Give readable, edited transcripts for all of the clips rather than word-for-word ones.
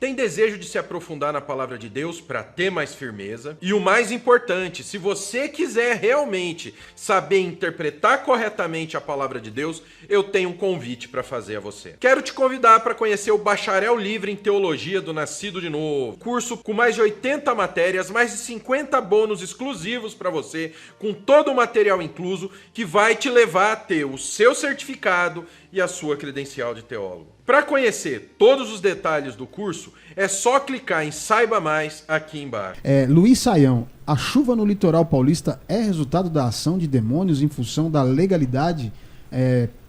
Tem desejo de se aprofundar na palavra de Deus para ter mais firmeza? E o mais importante, se você quiser realmente saber interpretar corretamente a palavra de Deus, eu tenho um convite para fazer a você. Quero te convidar para conhecer o Bacharel Livre em Teologia do Nascido de Novo. Curso com mais de 80 matérias, mais de 50 bônus exclusivos para você, com todo o material incluso, que vai te levar a ter o seu certificado e a sua credencial de teólogo. Para conhecer todos os detalhes do curso, é só clicar em Saiba Mais aqui embaixo. Luiz Saião, a chuva no litoral paulista é resultado da ação de demônios em função da legalidade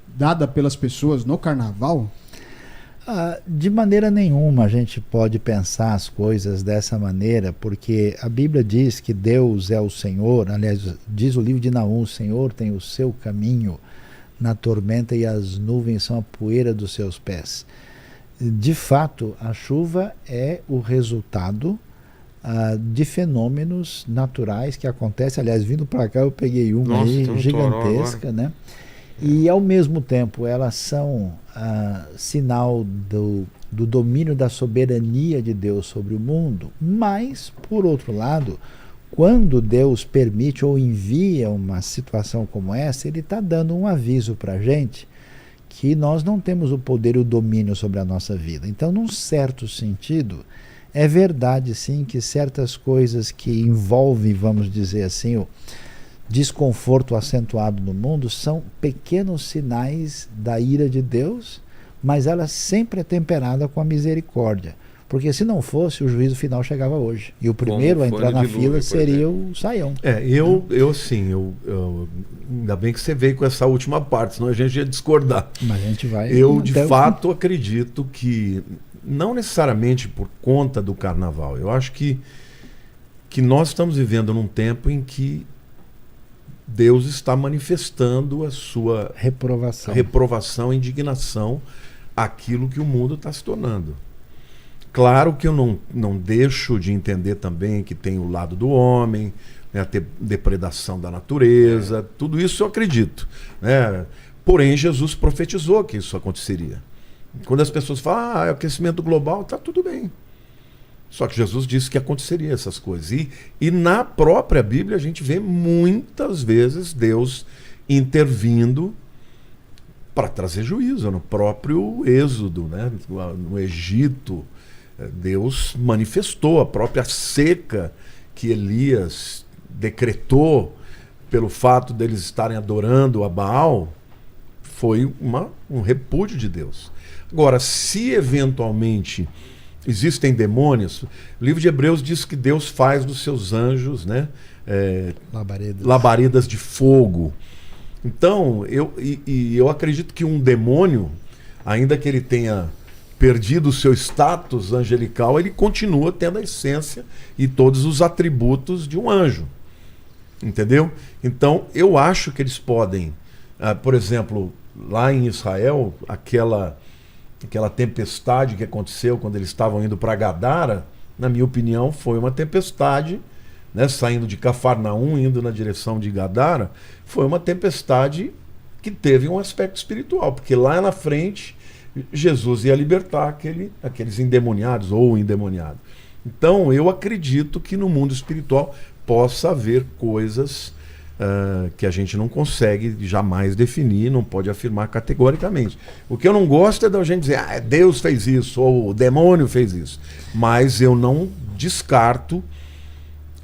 dada pelas pessoas no carnaval? De maneira nenhuma a gente pode pensar as coisas dessa maneira, porque a Bíblia diz que Deus é o Senhor. Aliás, diz o livro de Naum: o Senhor tem o seu caminho na tormenta e as nuvens são a poeira dos seus pés. De fato, a chuva é o resultado de fenômenos naturais que acontecem. Aliás, vindo para cá eu peguei uma gigantesca, né? E ao mesmo tempo elas são sinal do domínio da soberania de Deus sobre o mundo. Mas, por outro lado, quando Deus permite ou envia uma situação como essa, Ele está dando um aviso para a gente que nós não temos o poder e o domínio sobre a nossa vida. Então, num certo sentido, é verdade sim que certas coisas que envolvem, vamos dizer assim, o desconforto acentuado no mundo são pequenos sinais da ira de Deus, mas ela sempre é temperada com a misericórdia. Porque se não fosse, o juízo final chegava hoje. E o primeiro a entrar na fila seria o Saião. Ainda bem que você veio com essa última parte, senão a gente ia discordar. Mas a gente vai... Eu, de fato, acredito que, não necessariamente por conta do carnaval, eu acho que nós estamos vivendo num tempo em que Deus está manifestando a sua reprovação, indignação, aquilo que o mundo está se tornando. Claro que eu não deixo de entender também que tem o lado do homem, né, a depredação da natureza, tudo isso eu acredito, né? Porém, Jesus profetizou que isso aconteceria. Quando as pessoas falam, é aquecimento global, está tudo bem. Só que Jesus disse que aconteceria essas coisas. E na própria Bíblia a gente vê muitas vezes Deus intervindo para trazer juízo. No próprio Êxodo, né, no Egito, Deus manifestou a própria seca que Elias decretou pelo fato deles estarem adorando a Baal. Foi um repúdio de Deus. Agora, se eventualmente existem demônios, o livro de Hebreus diz que Deus faz dos seus anjos, né, labaredas de fogo. Então, eu acredito que um demônio, ainda que ele tenha perdido o seu status angelical, ele continua tendo a essência e todos os atributos de um anjo. Entendeu? Então, eu acho que eles podem, por exemplo, lá em Israel, aquela tempestade que aconteceu quando eles estavam indo para Gadara, na minha opinião, foi uma tempestade, né, saindo de Cafarnaum, indo na direção de Gadara, foi uma tempestade que teve um aspecto espiritual, porque lá na frente Jesus ia libertar aqueles endemoniados ou endemoniado. Então, eu acredito que no mundo espiritual possa haver coisas que a gente não consegue jamais definir, não pode afirmar categoricamente. O que eu não gosto é da gente dizer, Deus fez isso, ou o demônio fez isso. Mas eu não descarto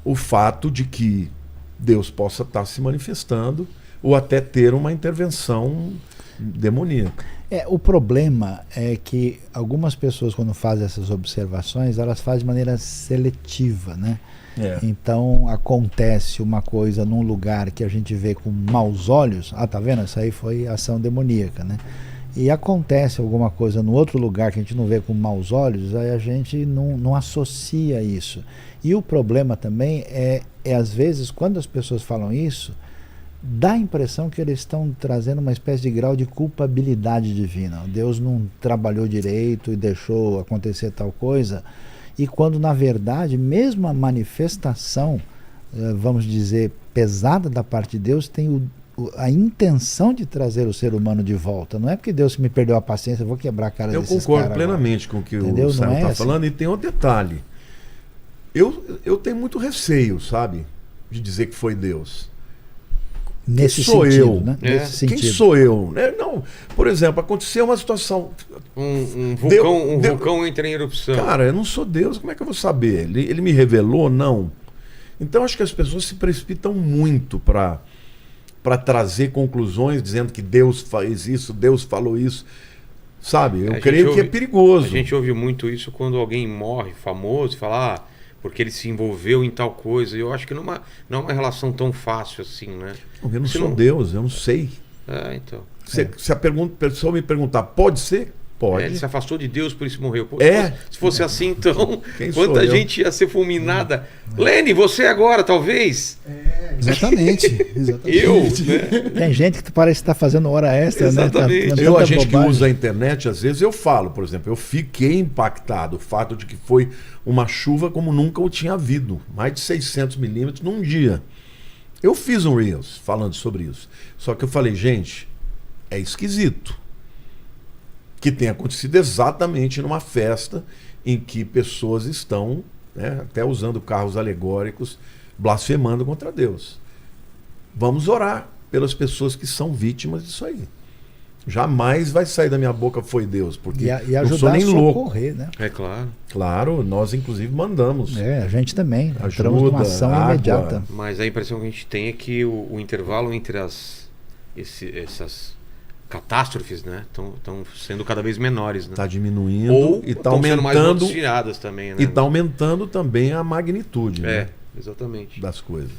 o fato de que Deus possa estar se manifestando ou até ter uma intervenção demoníaca. O problema é que algumas pessoas, quando fazem essas observações, elas fazem de maneira seletiva, né? Então acontece uma coisa num lugar que a gente vê com maus olhos, tá vendo? Essa aí foi ação demoníaca, né? E acontece alguma coisa no outro lugar que a gente não vê com maus olhos, aí a gente não associa isso. E o problema também é às vezes, quando as pessoas falam isso, dá a impressão que eles estão trazendo uma espécie de grau de culpabilidade divina. Deus não trabalhou direito e deixou acontecer tal coisa. E quando, na verdade, mesmo a manifestação, vamos dizer, pesada da parte de Deus, tem a intenção de trazer o ser humano de volta. Não é porque Deus me perdeu a paciência, eu vou quebrar a cara Eu desses concordo caras plenamente com o que Entendeu? o Samuel Não é está assim. falando. E tem outro detalhe. Eu tenho muito receio, sabe? De dizer que foi Deus. Nesse sou sentido, eu? né? É. Nesse sentido. Quem sou eu? Não, por exemplo, aconteceu uma situação. Um Deu- vulcão entra em erupção. Cara, eu não sou Deus, como é que eu vou saber? Ele me revelou? Não. Então acho que as pessoas se precipitam muito para trazer conclusões dizendo que Deus faz isso, Deus falou isso. Sabe? Eu A gente creio que é ouve- perigoso. A gente ouve muito isso quando alguém morre famoso e fala, porque ele se envolveu em tal coisa. E eu acho que não é uma relação tão fácil assim, né? Eu não Se sou não- Deus, eu não sei. Então. Se a pessoa me perguntar, pode ser? Pode. Ele se afastou de Deus, por isso morreu. Pô, É. se fosse assim, então, Quem sou quanta eu? gente ia ser fulminada. Lene, você agora, talvez? Exatamente. Eu, Exatamente. né? Tem gente que parece estar fazendo hora extra, Exatamente. né? Tá Eu, tanta a gente que bobagem. usa a internet, às vezes eu falo, por exemplo, eu fiquei impactado o fato de que foi uma chuva como nunca o tinha havido. Mais de 600 milímetros num dia. Eu fiz um Reels falando sobre isso. Só que eu falei, gente, é esquisito que tenha acontecido exatamente numa festa em que pessoas estão, né, até usando carros alegóricos, blasfemando contra Deus. Vamos orar pelas pessoas que são vítimas disso aí. Jamais vai sair da minha boca foi Deus, porque E não sou ajudar a nem louco. socorrer, né? É claro. Claro, nós inclusive mandamos. É, a gente também. Entramos Ajuda, numa ação água. imediata. Mas a impressão que a gente tem é que o intervalo entre essas catástrofes, né, estão sendo cada vez menores, né? Está diminuindo Ou e está estão sendo mais aumentando noticiadas também, né? e está aumentando também a magnitude, É, né, exatamente. das coisas.